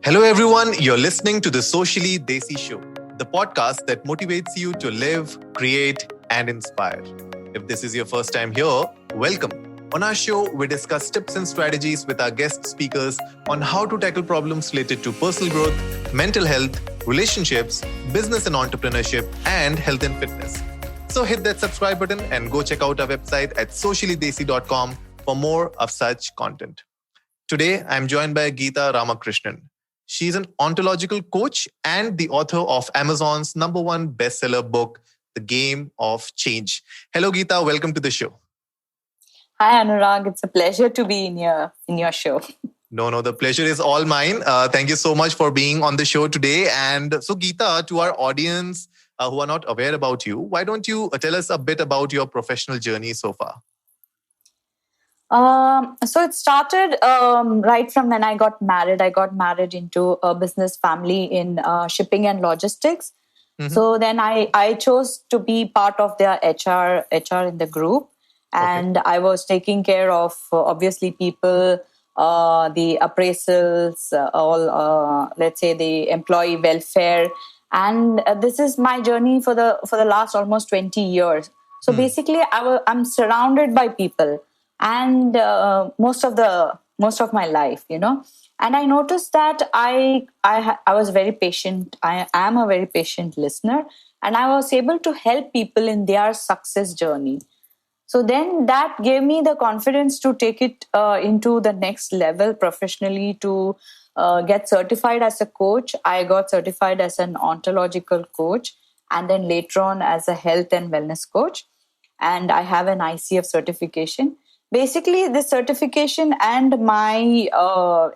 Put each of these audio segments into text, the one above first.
Hello, everyone. You're listening to the Socially Desi Show, the podcast that motivates you to live, create, and inspire. If this is your first time here, welcome. On our show, we discuss tips and strategies with our guest speakers on how to tackle problems related to personal growth, mental health, relationships, business and entrepreneurship, and health and fitness. So hit that subscribe button and go check out our website at sociallydesi.com for more of such content. Today, I'm joined by Geeta Ramakrishnan. She's an ontological coach and the author of Amazon's #1 bestseller book, The Game of Change. Hello, Geeta. Welcome to the show. Hi, Anurag. It's a pleasure to be in your show. No, the pleasure is all mine. Thank you so much for being on the show today. And so, Geeta, to our audience who are not aware about you, why don't you tell us a bit about your professional journey so far? So it started right from when I got married. I got married into a business family in shipping and logistics. Mm-hmm. So then I chose to be part of their HR in the group. And okay. I was taking care of, obviously, people, the appraisals, let's say the employee welfare. And this is my journey for the last almost 20 years. So basically, I'm surrounded by people. And most of my life, and I noticed that I was very patient. I am a very patient listener, and I was able to help people in their success journey. So then that gave me the confidence to take it into the next level professionally, to get certified as a coach. I got certified as an ontological coach, and then later on as a health and wellness coach. And I have an ICF certification. Basically, this certification and my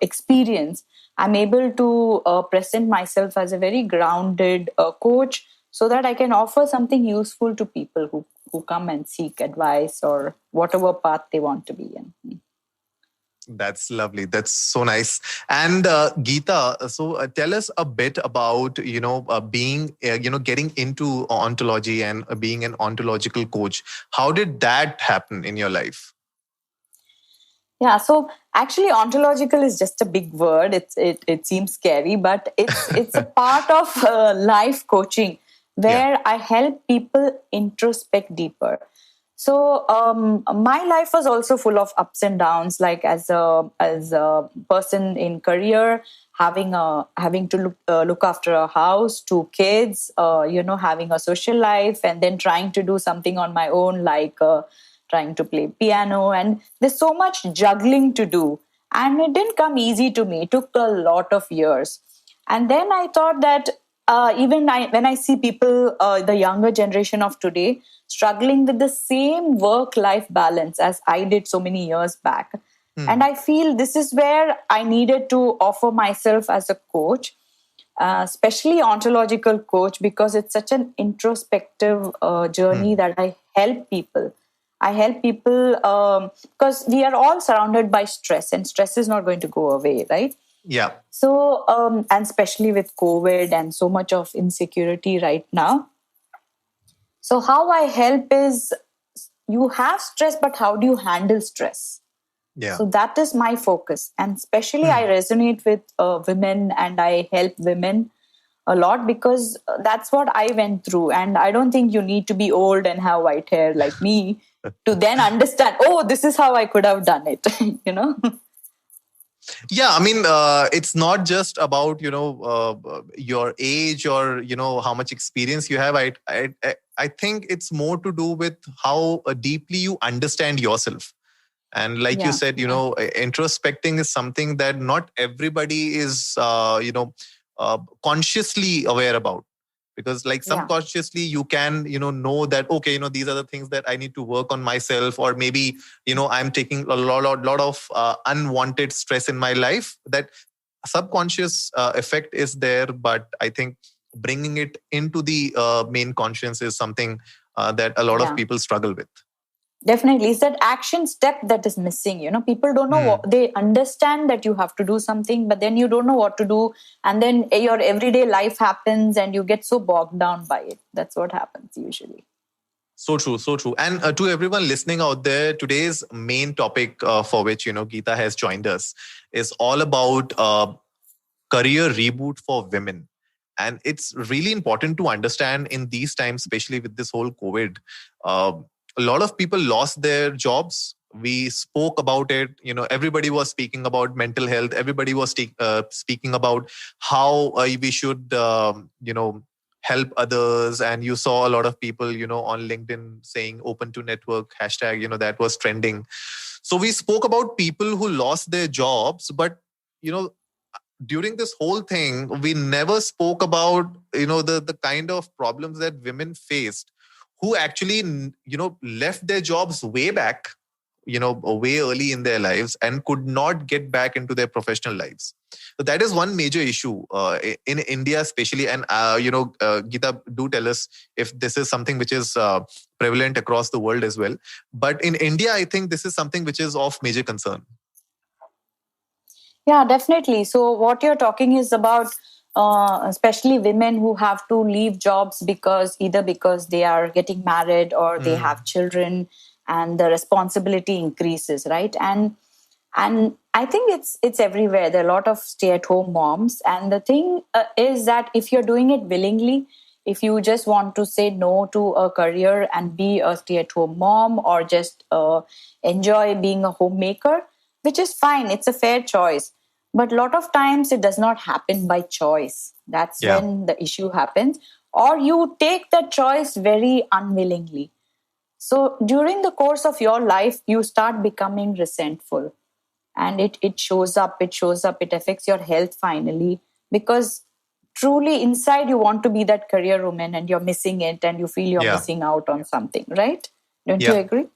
experience, I'm able to present myself as a very grounded coach, so that I can offer something useful to people who come and seek advice or whatever path they want to be in. That's lovely. That's so nice. And Geeta, so tell us a bit about, being, getting into ontology and being an ontological coach. How did that happen in your life? Yeah, so actually ontological is just a big word. It seems scary, but it's a part of life coaching where I help people introspect deeper. So my life was also full of ups and downs, like as a person in career, having to look after a house, 2 kids, having a social life, and then trying to do something on my own, like trying to play piano, and there's so much juggling to do, and it didn't come easy to me. It took a lot of years. And then I thought that when I see people, the younger generation of today, struggling with the same work-life balance as I did so many years back, and I feel this is where I needed to offer myself as a coach, especially ontological coach, because it's such an introspective journey that I help people. Because we are all surrounded by stress, and stress is not going to go away, right? Yeah. So, and especially with COVID and so much of insecurity right now. So how I help is, you have stress, but how do you handle stress? Yeah. So that is my focus. And especially I resonate with women, and I help women a lot, because that's what I went through. And I don't think you need to be old and have white hair like me to then understand, this is how I could have done it, Yeah, I mean, it's not just about, your age or, how much experience you have. I think it's more to do with how deeply you understand yourself. And like you said, introspecting is something that not everybody is, consciously aware about. Because like subconsciously you can, know that, okay, these are the things that I need to work on myself, or maybe, I'm taking a lot of unwanted stress in my life. That subconscious effect is there, but I think bringing it into the main conscience is something that a lot of people struggle with. Definitely. It's that action step that is missing. People don't know what they understand, that you have to do something, but then you don't know what to do. And then your everyday life happens and you get so bogged down by it. That's what happens usually. So true, so true. And to everyone listening out there, today's main topic for which, Geeta has joined us is all about career reboot for women. And it's really important to understand in these times, especially with this whole COVID. Uh, a lot of people lost their jobs. We spoke about it. Everybody was speaking about mental health. Everybody was speaking about how we should, help others. And you saw a lot of people, on LinkedIn saying open to network hashtag, that was trending. So we spoke about people who lost their jobs, but, you know, during this whole thing, we never spoke about, the kind of problems that women faced who actually, left their jobs way back, way early in their lives and could not get back into their professional lives. So that is one major issue in India, especially. And, Geeta, do tell us if this is something which is prevalent across the world as well. But in India, I think this is something which is of major concern. Yeah, definitely. So what you're talking is about especially women who have to leave jobs either because they are getting married or they have children and the responsibility increases, right? And I think it's everywhere. There are a lot of stay-at-home moms, and the thing is that if you're doing it willingly, if you just want to say no to a career and be a stay-at-home mom or just enjoy being a homemaker, which is fine, it's a fair choice. But a lot of times it does not happen by choice. That's when the issue happens. Or you take that choice very unwillingly. So during the course of your life, you start becoming resentful. And it shows up, it affects your health finally. Because truly inside you want to be that career woman and you're missing it and you feel you're missing out on something, right? Don't you agree?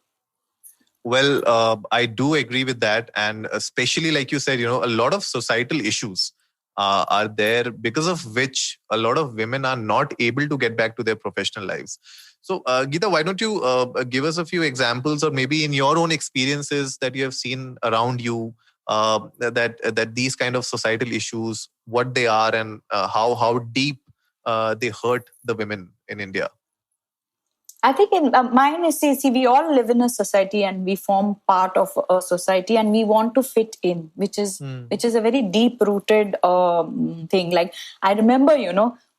Well, I do agree with that. And especially, like you said, a lot of societal issues are there because of which a lot of women are not able to get back to their professional lives. So, Geeta, why don't you give us a few examples or maybe in your own experiences that you have seen around you that these kind of societal issues, what they are and how deep they hurt the women in India? I think in mine is see, we all live in a society and we form part of a society and we want to fit in, which is a very deep rooted thing. Like I remember,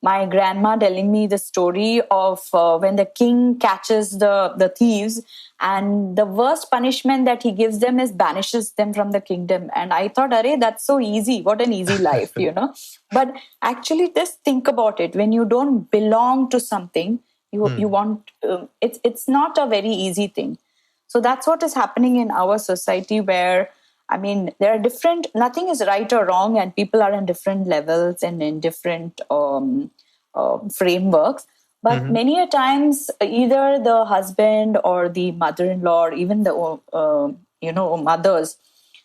my grandma telling me the story of when the king catches the thieves, and the worst punishment that he gives them is banishes them from the kingdom. And I thought, array, that's so easy. What an easy life, But actually, just think about it. When you don't belong to something, you want it's not a very easy thing. So that's what is happening in our society, where there are different, nothing is right or wrong, and people are in different levels and in different frameworks. But many a times either the husband or the mother-in-law or even the mothers,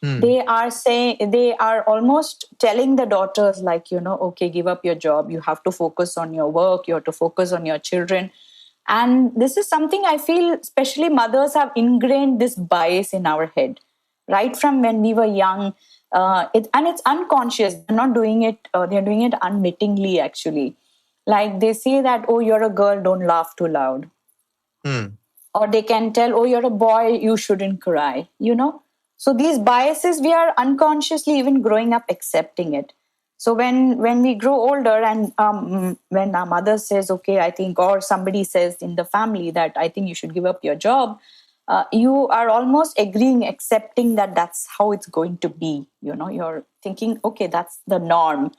they are almost telling the daughters, like, okay, give up your job, you have to focus on your work, you have to focus on your children. And this is something I feel especially mothers have ingrained this bias in our head right from when we were young. And it's unconscious. They're not doing it, they're doing it unwittingly, actually. Like they say that, oh, you're a girl, don't laugh too loud. Or they can tell, oh, you're a boy, you shouldn't cry, So these biases, we are unconsciously even growing up accepting it. So when we grow older and when our mother says, okay, I think, or somebody says in the family that I think you should give up your job, you are almost agreeing, accepting that that's how it's going to be. You're thinking, okay, that's the norm.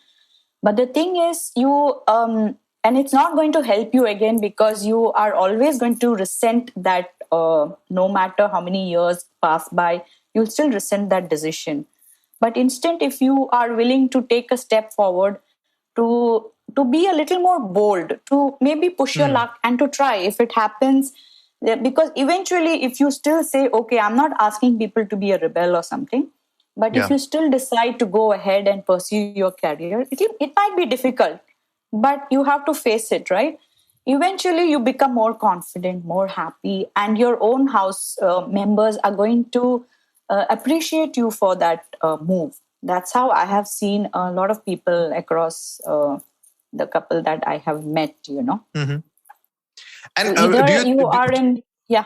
But the thing is, and it's not going to help you again, because you are always going to resent that no matter how many years pass by, you'll still resent that decision. But instead, if you are willing to take a step forward, to be a little more bold, to maybe push your luck and to try if it happens, because eventually if you still say, okay, I'm not asking people to be a rebel or something, but if you still decide to go ahead and pursue your career, it might be difficult, but you have to face it, right? Eventually you become more confident, more happy, and your own house members are going to appreciate you for that move. That's how I have seen a lot of people across the couple that I have met, And so either you are in, yeah.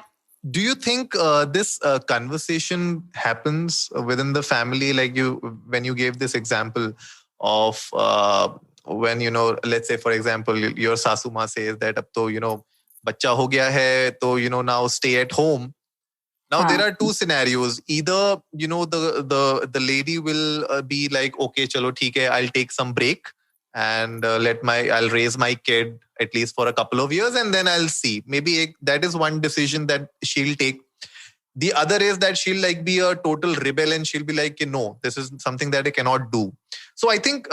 Do you think this conversation happens within the family, like when you gave this example of when, let's say, for example, your sasu ma says that ab to, bacha ho gaya hai, to, now stay at home. Now there हाँ. are two scenarios. Either, the lady will be like, okay, chalo, theek hai, I'll take some break and I'll raise my kid at least for a couple of years and then I'll see. Maybe that is one decision that she'll take. The other is that she'll like be a total rebel and she'll be like, no, this is something that I cannot do. So I think,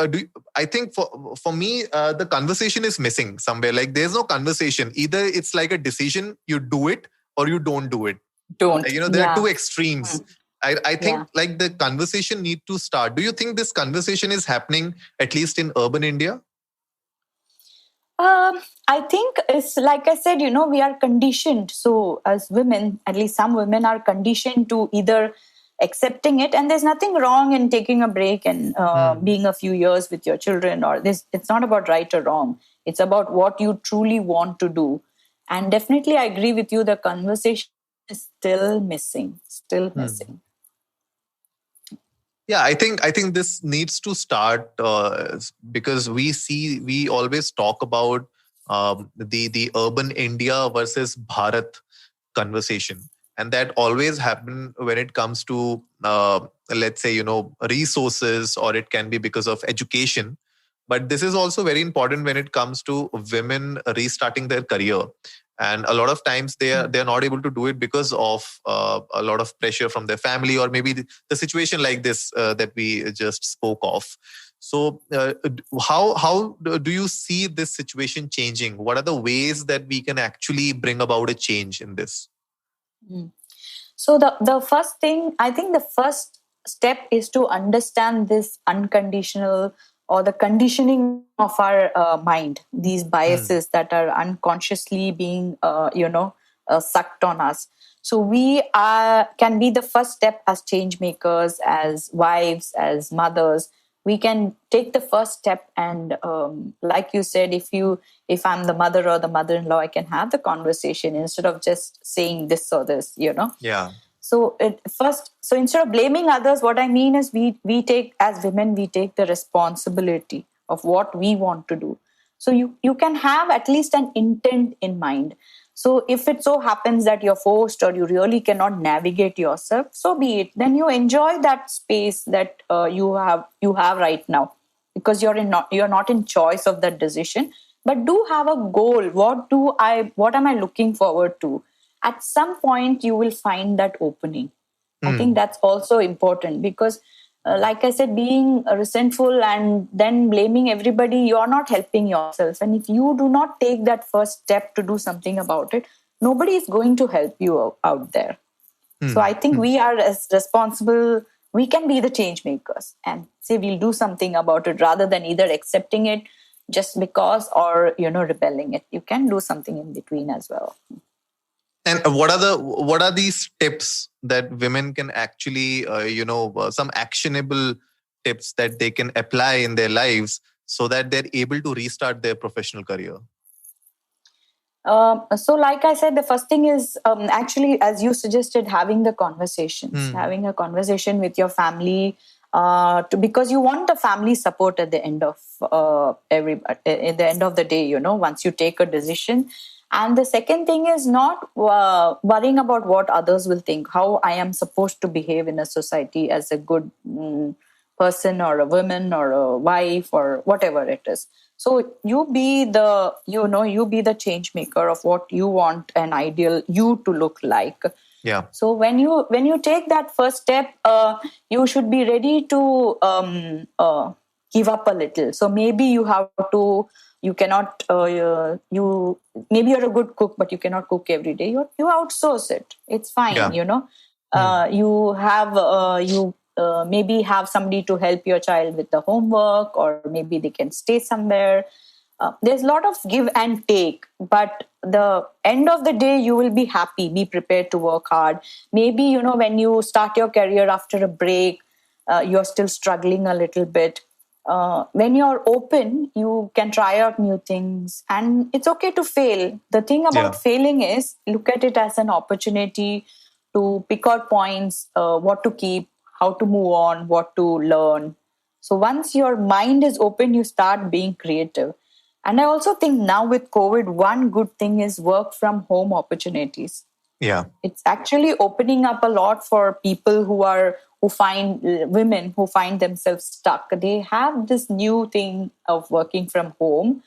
I think for me, the conversation is missing somewhere. Like there's no conversation. Either it's like a decision, you do it or you don't do it. Don't. There are Yeah. two extremes. I think Yeah. like the conversation need to start. Do you think this conversation is happening at least in urban India? I think it's like I said, we are conditioned. So as women, at least some women are conditioned to either accepting it, and there's nothing wrong in taking a break and being a few years with your children, or this. It's not about right or wrong. It's about what you truly want to do. And definitely, I agree with you. The conversation is still missing. Still missing. Yeah, I think this needs to start because we always talk about the urban India versus Bharat conversation, and that always happen when it comes to let's say resources, or it can be because of education. But this is also very important when it comes to women restarting their career. And a lot of times they're not able to do it because of a lot of pressure from their family, or maybe the situation like this that we just spoke of. So how do you see this situation changing? What are the ways that we can actually bring about a change in this? So the first thing, I think the first step is to understand this unconditional or the conditioning of our mind, these biases that are unconsciously being, sucked on us. So we can be the first step as change makers, as wives, as mothers. We can take the first step, and like you said, if I'm the mother or the mother-in-law, I can have the conversation instead of just saying this or this. Yeah. So instead of blaming others, what I mean is we take, as women, we take the responsibility of what we want to do. So you can have at least an intent in mind. So if it so happens that you're forced or you really cannot navigate yourself, so be it. Then you enjoy that space that you have right now, because you're not in choice of that decision. But do have a goal. What am I looking forward to? At some point you will find that opening. I think that's also important, because like I said, being resentful and then blaming everybody, you're not helping yourself. And if you do not take that first step to do something about it, nobody is going to help you out there. So I think we are as responsible. We can be the change makers and say we'll do something about it, rather than either accepting it just because or rebelling it. You can do something in between as well. And what are these tips that women can actually, some actionable tips that they can apply in their lives so that they're able to restart their professional career? So like I said, the first thing is actually, as you suggested, having the conversations, having a conversation with your family, because you want the family support at the end of at the end of the day, once you take a decision. And the second thing is not worrying about what others will think, how I am supposed to behave in a society as a good person or a woman or a wife or whatever it is. So you be the change maker of what you want an ideal you to look like. Yeah. So when you take that first step, you should be ready to give up a little. So maybe you cannot you maybe you're a good cook, but you cannot cook every day. You outsource it. It's fine. Yeah. You have you maybe have somebody to help your child with the homework, or maybe they can stay somewhere. There's a lot of give and take, but the end of the day, you will be happy. Be prepared to work hard. Maybe when you start your career after a break, you're still struggling a little bit. When you're open, you can try out new things, and it's okay to fail. The thing about failing is, look at it as an opportunity to pick out points, what to keep, how to move on, what to learn. So once your mind is open, you start being creative. And I also think now with COVID, one good thing is work from home opportunities. Yeah. It's actually opening up a lot for people who find women who find themselves stuck. They have this new thing of working from home,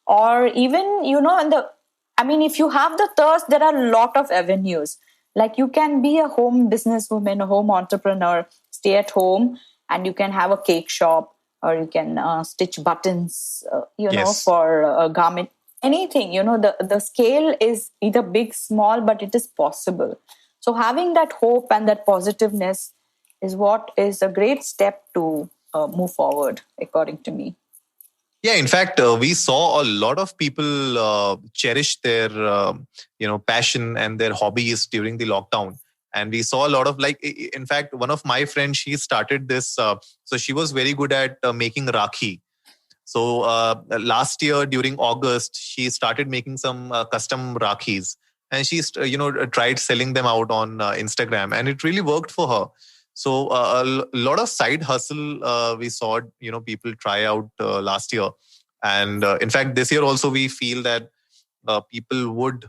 or even if you have the thirst, there are a lot of avenues. Like you can be a home businesswoman, a home entrepreneur, stay at home, and you can have a cake shop, or you can stitch buttons, Yes. for a garment. Anything, the scale is either big, small, but it is possible. So having that hope and that positiveness is what is a great step to move forward, according to me. Yeah, in fact, we saw a lot of people cherish their, passion and their hobbies during the lockdown. And we saw a lot of in fact, one of my friends, she started this. So she was very good at making Rakhi. So last year during August, she started making some custom Rakhis, and she, tried selling them out on Instagram, and it really worked for her. So a lot of side hustle we saw, people try out last year, and in fact this year also we feel that people would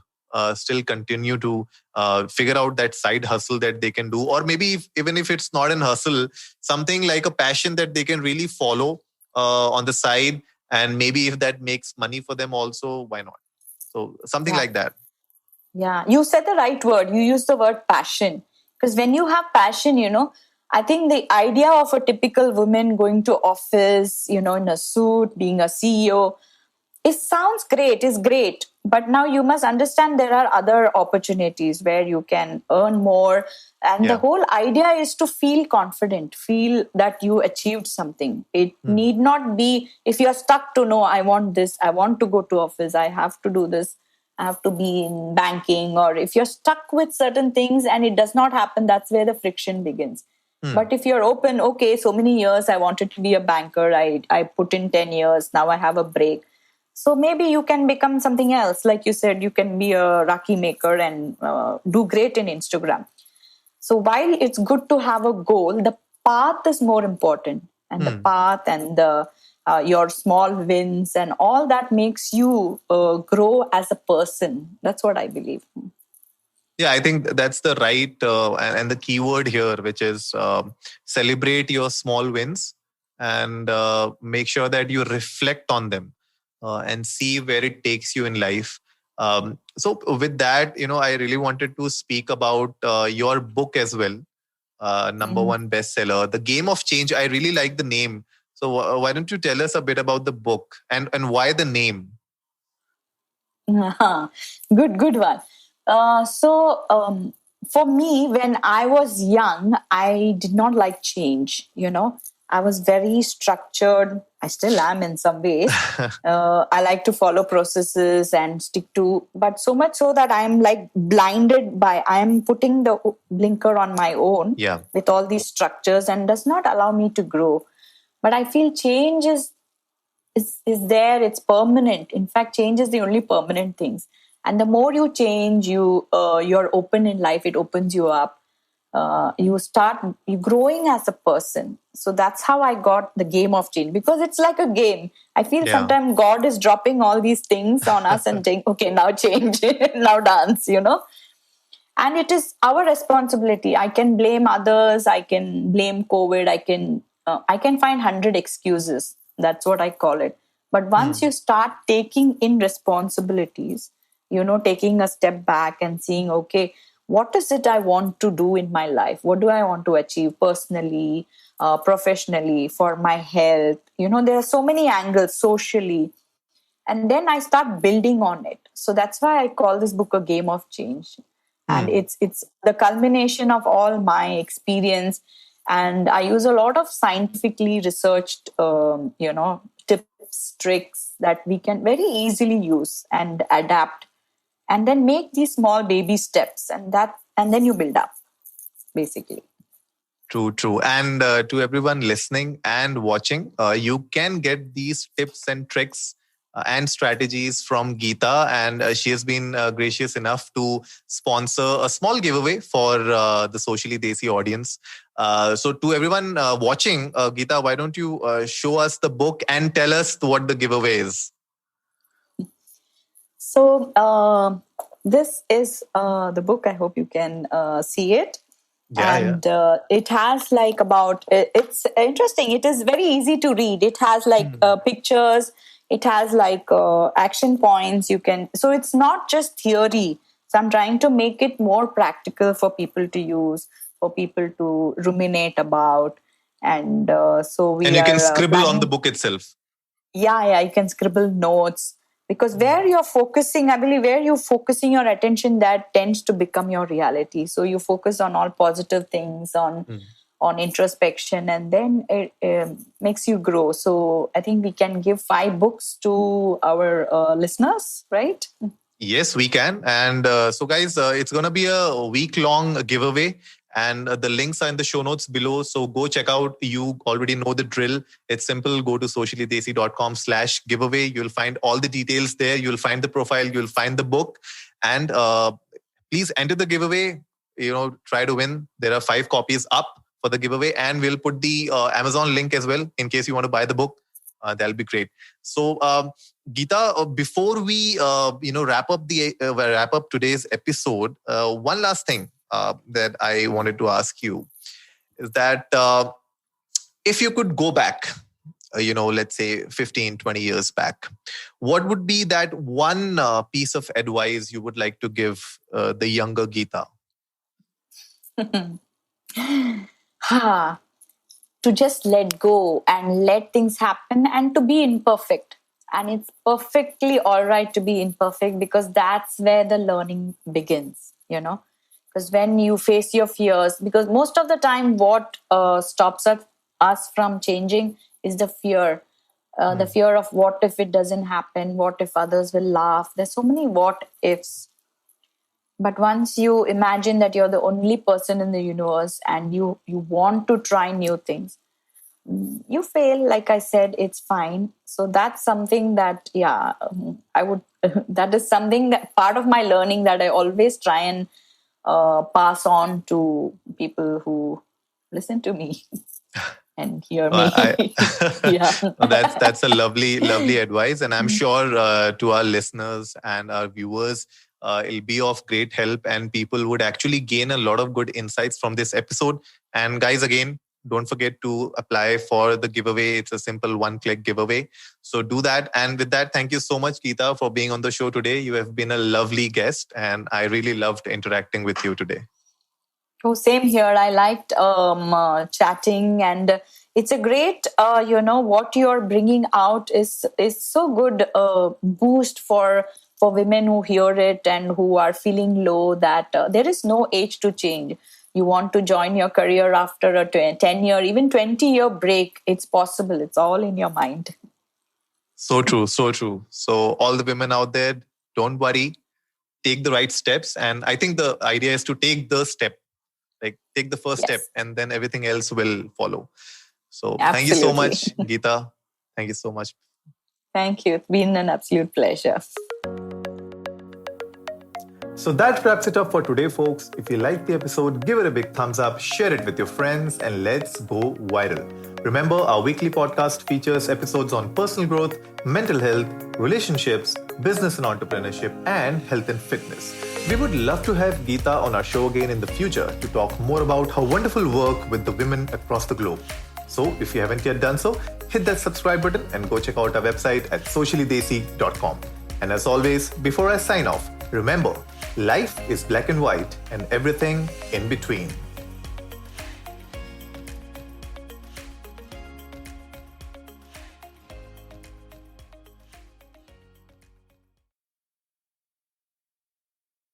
still continue to figure out that side hustle that they can do, or maybe even if it's not an hustle, something like a passion that they can really follow on the side, and maybe if that makes money for them also, why not? So something Yeah. like that. Yeah, you said the right word. You used the word passion. Because when you have passion, I think the idea of a typical woman going to office, in a suit, being a CEO, it sounds great, is great. But now you must understand there are other opportunities where you can earn more. And the Yeah. whole idea is to feel confident, feel that you achieved something. It need not be, if you're stuck to know, I want this, I want to go to office, I have to do this, I have to be in banking, or if you're stuck with certain things and it does not happen, that's where the friction begins. But if you're open, okay, so many years I wanted to be a banker, I put in 10 years, now I have a break. So maybe you can become something else. Like you said, you can be a Rakhi maker and do great in Instagram. So while it's good to have a goal, the path is more important. And the path and the your small wins and all that makes you grow as a person. That's what I believe. Yeah, I think that's the right and the keyword here, which is celebrate your small wins, and make sure that you reflect on them and see where it takes you in life. So with that, I really wanted to speak about your book as well. Number Mm. one bestseller, The Game of Change. I really like the name. So why don't you tell us a bit about the book, and why the name? Good one. So for me, when I was young, I did not like change. I was very structured. I still am in some ways. I like to follow processes and stick to, but so much so that I'm like blinded by, I'm putting the blinker on my own Yeah. with all these structures and does not allow me to grow. But I feel change is there, it's permanent. In fact, change is the only permanent things. And the more you change, you're open in life, it opens you up. You start you growing as a person. So that's how I got the game of change, because it's like a game. I feel Yeah. sometimes God is dropping all these things on us and saying, okay, now change, now dance. And it is our responsibility. I can blame others, I can blame COVID, I can find 100 excuses. That's what I call it. But once you start taking in responsibilities, taking a step back and seeing, okay, what is it I want to do in my life? What do I want to achieve personally, professionally, for my health? There are so many angles socially. And then I start building on it. So that's why I call this book a game of change. And it's the culmination of all my experience. And I use a lot of scientifically researched tips, tricks that we can very easily use and adapt, and then make these small baby steps, and then you build up, basically. True, true. And to everyone listening and watching, you can get these tips and tricks and strategies from Geeta, and she has been gracious enough to sponsor a small giveaway for the Socially Desi audience. So to everyone watching, Geeta, why don't you show us the book and tell us what the giveaway is? So this is the book. I hope you can see it. And it has like it's interesting. It is very easy to read. It has like pictures. It has like action points. So it's not just theory. So I'm trying to make it more practical for people to use, for people to ruminate about. And you can scribble on the book itself. Yeah, you can scribble notes. Because where you're focusing, I believe where you're focusing your attention, that tends to become your reality. So you focus on all positive things, on introspection, and then it makes you grow. So I think we can give 5 books to our listeners, right? Yes, we can. And so guys, it's going to be a week-long giveaway. And the links are in the show notes below. So go check out. You already know the drill. It's simple. Go to sociallydesi.com/giveaway. You'll find all the details there. You'll find the profile. You'll find the book. And please enter the giveaway. Try to win. There are 5 copies up for the giveaway. And we'll put the Amazon link as well in case you want to buy the book. That'll be great. So, Geeta, before we wrap up today's episode, one last thing that I wanted to ask you is that if you could go back, let's say 15, 20 years back, what would be that one piece of advice you would like to give the younger Geeta? To just let go and let things happen and to be imperfect. And it's perfectly all right to be imperfect, because that's where the learning begins, Because when you face your fears, because most of the time what stops us from changing is the fear. The fear of what if it doesn't happen? What if others will laugh? There's so many what ifs. But once you imagine that you're the only person in the universe and you want to try new things, you fail, like I said, it's fine. So that's something that, that is something that part of my learning that I always try and pass on to people who listen to me and hear me. That's a lovely advice. And I'm sure to our listeners and our viewers, it'll be of great help, and people would actually gain a lot of good insights from this episode. And guys, again, don't forget to apply for the giveaway. It's a simple 1-click giveaway. So do that. And with that, thank you so much, Geeta, for being on the show today. You have been a lovely guest, and I really loved interacting with you today. Oh, same here. I liked chatting, and it's a great, what you're bringing out is so good boost for women who hear it and who are feeling low, that there is no age to change. You want to join your career after a 10-year, even 20-year break, it's possible. It's all in your mind. So true, so true. So all the women out there, don't worry. Take the right steps. And I think the idea is to take the step, like take the first step, and then everything else will follow. So Thank you so much, Geeta. Thank you so much. Thank you. It's been an absolute pleasure. So that wraps it up for today, folks. If you liked the episode, give it a big thumbs up, share it with your friends, and let's go viral. Remember, our weekly podcast features episodes on personal growth, mental health, relationships, business and entrepreneurship, and health and fitness. We would love to have Geeta on our show again in the future to talk more about her wonderful work with the women across the globe. So if you haven't yet done so, hit that subscribe button and go check out our website at sociallydesi.com. And as always, before I sign off, remember, life is black and white and everything in between.